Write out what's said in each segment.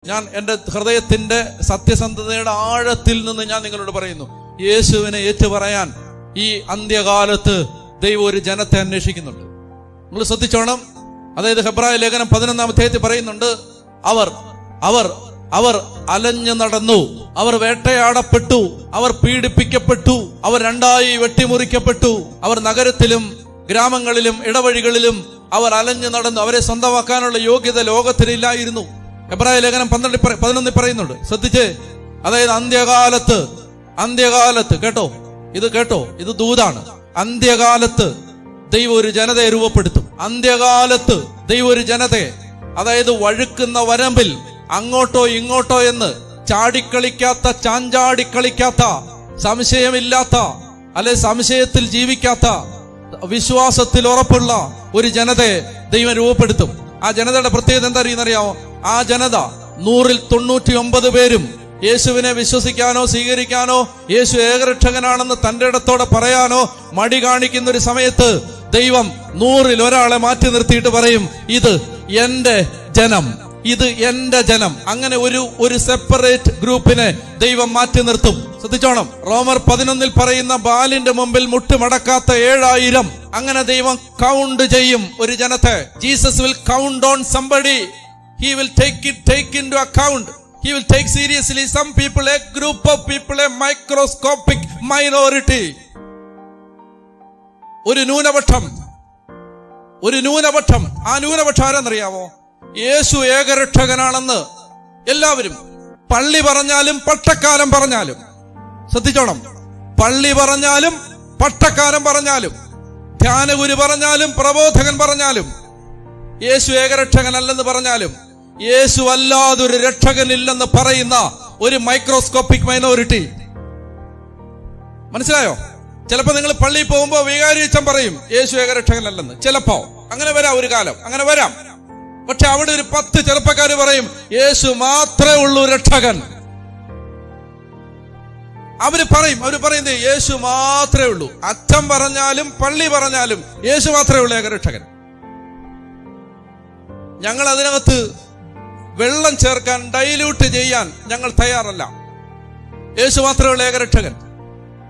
ഞാൻ എൻ്റെ ഹൃദയത്തിന്റെ സത്യസന്ധതയുടെ ആഴത്തിൽ നിന്ന് ഞാൻ നിങ്ങളോട് പറയുന്നു, യേശുവിനെ ഏറ്റുപറയാൻ ഈ അന്ത്യകാലത്ത് ദൈവം ഒരു ജനത്തെ അന്വേഷിക്കുന്നുണ്ട്. നിങ്ങൾ ശ്രദ്ധിച്ചോണം. അതായത് ഹെബ്രായ ലേഖനം 11-ാം അധ്യായത്തിൽ പറയുന്നുണ്ട്, അവർ അലഞ്ഞു നടന്നു, അവർ വേട്ടയാടപ്പെട്ടു, അവർ പീഡിപ്പിക്കപ്പെട്ടു, അവർ രണ്ടായി വെട്ടിമുറിക്കപ്പെട്ടു, അവർ നഗരത്തിലും ഗ്രാമങ്ങളിലും ഇടവഴികളിലും അവർ അലഞ്ഞു നടന്നു. അവരെ സ്വന്തമാക്കാനുള്ള യോഗ്യത ലോകത്തിലില്ലായിരുന്നു. ഹെബ്രായ ലേഖനം 11 പറയുന്നുണ്ട്, ശ്രദ്ധിച്ചേ. അതായത് അന്ത്യകാലത്ത് കേട്ടോ, ഇത് ദൂതാണ്. അന്ത്യകാലത്ത് ദൈവം ഒരു ജനതയെ രൂപപ്പെടുത്തും. അന്ത്യകാലത്ത് ദൈവം ഒരു ജനതയെ, അതായത് വഴുക്കുന്ന വരമ്പിൽ അങ്ങോട്ടോ ഇങ്ങോട്ടോ എന്ന് ചാഞ്ചാടിക്കളിക്കാത്ത, സംശയമില്ലാത്ത, അല്ലെ സംശയത്തിൽ ജീവിക്കാത്ത, വിശ്വാസത്തിൽ ഉറപ്പുള്ള ഒരു ജനതയെ ദൈവം രൂപപ്പെടുത്തും. ആ ജനതയുടെ പ്രത്യേകത എന്താ അറിയാമോ? ആ ജനത 100-ൽ 99 പേരും യേശുവിനെ വിശ്വസിക്കാനോ സ്വീകരിക്കാനോ യേശു ഏകരക്ഷകനാണെന്ന് തന്റെ ഇടത്തോടെ പറയാനോ മടി കാണിക്കുന്ന ഒരു സമയത്ത് ദൈവം 100-ൽ ഒരാളെ മാറ്റി നിർത്തിയിട്ട് പറയും, ഇത് എന്റെ ജനം, ഇത് എന്റെ ജനം. അങ്ങനെ ഒരു സെപ്പറേറ്റ് ഗ്രൂപ്പിനെ ദൈവം മാറ്റി നിർത്തും. ശ്രദ്ധിച്ചോണം. റോമർ 11 പറയുന്ന ബാലിന്റെ മുമ്പിൽ മുട്ടുമടക്കാത്ത 7000, അങ്ങനെ ദൈവം കൗണ്ട് ചെയ്യും ഒരു ജനത്തെ. Jesus will count on somebody. He will take into account. He will take seriously some people, a group of people, a microscopic minority. ഒരു ന്യൂനപക്ഷം. ആ ന്യൂനപക്ഷം ആരെന്നറിയാമോ? യേശു ഏകരക്ഷകനാണെന്ന് എല്ലാവരും, പള്ളി പറഞ്ഞാലും പട്ടക്കാലം പറഞ്ഞാലും, ശ്രദ്ധിച്ചോണം, പള്ളി പറഞ്ഞാലും പട്ടക്കാലം പറഞ്ഞാലും, ധ്യാനഗുരു പറഞ്ഞാലും പ്രബോധകൻ പറഞ്ഞാലും, യേശു ഏകരക്ഷകനല്ലെന്ന് പറഞ്ഞാലും, യേശു അല്ലാതൊരു രക്ഷകനില്ലെന്ന് പറയുന്ന ഒരു മൈക്രോസ്കോപ്പിക് മൈനോറിറ്റി. മനസ്സിലായോ? ചിലപ്പോ നിങ്ങൾ പള്ളിയിൽ പോകുമ്പോ വികാരി അച്ഛൻ പറയും യേശു ഏകരക്ഷകനല്ലെന്ന്. ചിലപ്പോ അങ്ങനെ വരാം, ഒരു കാലം അങ്ങനെ വരാം. പക്ഷെ അവിടെ ഒരു 10 ചെറുപ്പക്കാർ പറയും യേശു മാത്രമേ ഉള്ളൂ രക്ഷകൻ. അവര് പറയുന്നത് യേശു മാത്രമേ ഉള്ളൂ. അച്ഛൻ പറഞ്ഞാലും പള്ളി പറഞ്ഞാലും യേശു മാത്രമേ ഉള്ളൂ ഏകരക്ഷകൻ. ഞങ്ങൾ അതിനകത്ത് വെള്ളം ചേർക്കാൻ, ഡൈല്യൂട്ട് ചെയ്യാൻ ഞങ്ങൾ തയ്യാറല്ല. യേശു മാത്രമേ ഉള്ളൂ ഏകരക്ഷകൻ.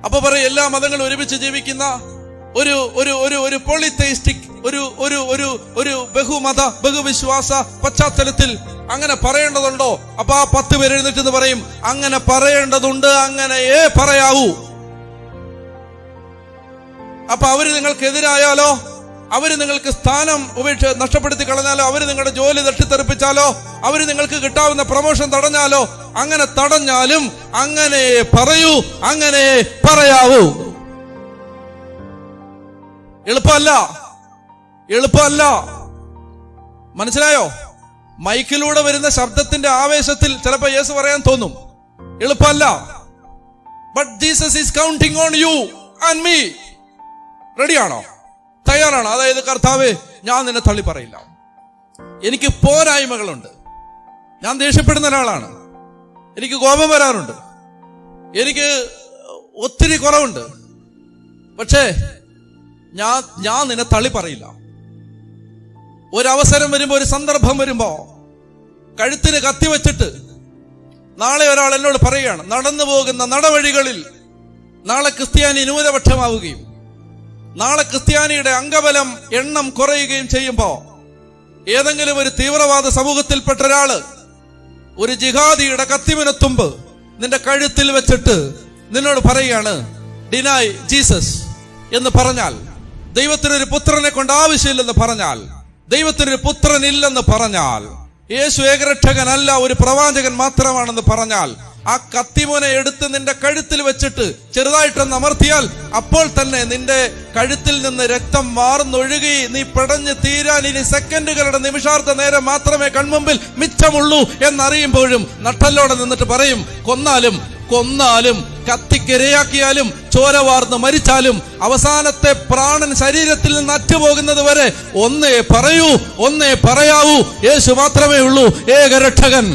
അപ്പൊ പറയും എല്ലാ മതങ്ങളും ഒരുമിച്ച് ജീവിക്കുന്ന ഒരു പോളിതെയിസ്റ്റിക് ഒരു ബഹുമത ബഹുവിശ്വാസ പശ്ചാത്തലത്തിൽ അങ്ങനെ പറയേണ്ടതുണ്ടോ? അപ്പൊ ആ 10 പേര് എഴുന്നേറ്റ് പറയും അങ്ങനെ പറയേണ്ടതുണ്ട്, അങ്ങനെയേ പറയാവൂ. അപ്പൊ അവര് നിങ്ങൾക്കെതിരായാലോ, അവര് നിങ്ങൾക്ക് സ്ഥാനം നഷ്ടപ്പെടുത്തി കളഞ്ഞാലോ, അവര് നിങ്ങളുടെ ജോലി തട്ടിത്തെറിപ്പിച്ചാലോ, അവര് നിങ്ങൾക്ക് കിട്ടാവുന്ന പ്രൊമോഷൻ തടഞ്ഞാലോ, അങ്ങനെ തടഞ്ഞാലും അങ്ങനെ പറയൂ, അങ്ങനെ പറയാവൂ. എളുപ്പമല്ല. മനസ്സിലായോ? മൈക്കിലൂടെ വരുന്ന ശബ്ദത്തിന്റെ ആവേശത്തിൽ ചിലപ്പോ യേശു പറയാൻ തോന്നും, എളുപ്പമല്ല. But Jesus is counting on you and me. റെഡിയാണോ? തയ്യാറാണോ? അതായത് കർത്താവേ, ഞാൻ നിന്നെ തള്ളി പറയില്ല, എനിക്ക് പോരായ്മകളുണ്ട്, ഞാൻ ദേഷ്യപ്പെടുന്ന ഒരാളാണ്, എനിക്ക് കോപം വരാറുണ്ട്, എനിക്ക് ഒത്തിരി കുറവുണ്ട്, പക്ഷേ ഞാൻ നിന്നെ തള്ളി പറയില്ല. ഒരവസരം വരുമ്പോ, ഒരു സന്ദർഭം വരുമ്പോ കഴുത്തിന് കത്തി വെച്ചിട്ട് നാളെ ഒരാൾ എന്നോട് പറയുകയാണ്, നടന്നു പോകുന്ന നടവഴികളിൽ നാളെ ക്രിസ്ത്യാനി ന്യൂനപക്ഷമാവുകയും നാളെ ക്രിസ്ത്യാനിയുടെ അംഗബലം എണ്ണം കുറയുകയും ചെയ്യുമ്പോ ഏതെങ്കിലും ഒരു തീവ്രവാദ സമൂഹത്തിൽപ്പെട്ട ഒരാള് ഒരു ജിഹാദിയുടെ കത്തിമിനത്തുമ്പ് നിന്റെ കഴുത്തിൽ വെച്ചിട്ട് നിന്നോട് പറയുകയാണ് ഡിനൈ ജീസസ് എന്ന് പറഞ്ഞാൽ, ദൈവത്തിനൊരു പുത്രനെ കൊണ്ട് ആവശ്യമില്ലെന്ന് പറഞ്ഞാൽ, ദൈവത്തിനൊരു പുത്രൻ ഇല്ലെന്ന് പറഞ്ഞാൽ, യേശു ഏകരക്ഷകനല്ല ഒരു പ്രവാചകൻ മാത്രമാണെന്ന് പറഞ്ഞാൽ, ആ കത്തിമോനെ എടുത്ത് നിന്റെ കഴുത്തിൽ വെച്ചിട്ട് ചെറുതായിട്ടൊന്ന് അമർത്തിയാൽ അപ്പോൾ തന്നെ നിന്റെ കഴുത്തിൽ നിന്ന് രക്തം വാർന്നൊഴുകി നീ പിടഞ്ഞ് തീരാൻ ഇനി സെക്കൻഡുകളുടെ നിമിഷാർത്ഥ നേരം മാത്രമേ കൺമുമ്പിൽ മിച്ചമുള്ളൂ എന്നറിയുമ്പോഴും നട്ടല്ലോടെ നിന്നിട്ട് പറയും, കൊന്നാലും കത്തിക്കിരയാക്കിയാലും ചോര വാർന്ന് മരിച്ചാലും അവസാനത്തെ പ്രാണൻ ശരീരത്തിൽ നിന്ന് അറ്റുപോകുന്നത് വരെ ഒന്നേ പറയാവൂ, യേശു മാത്രമേ ഉള്ളൂ ഏകരക്ഷകൻ.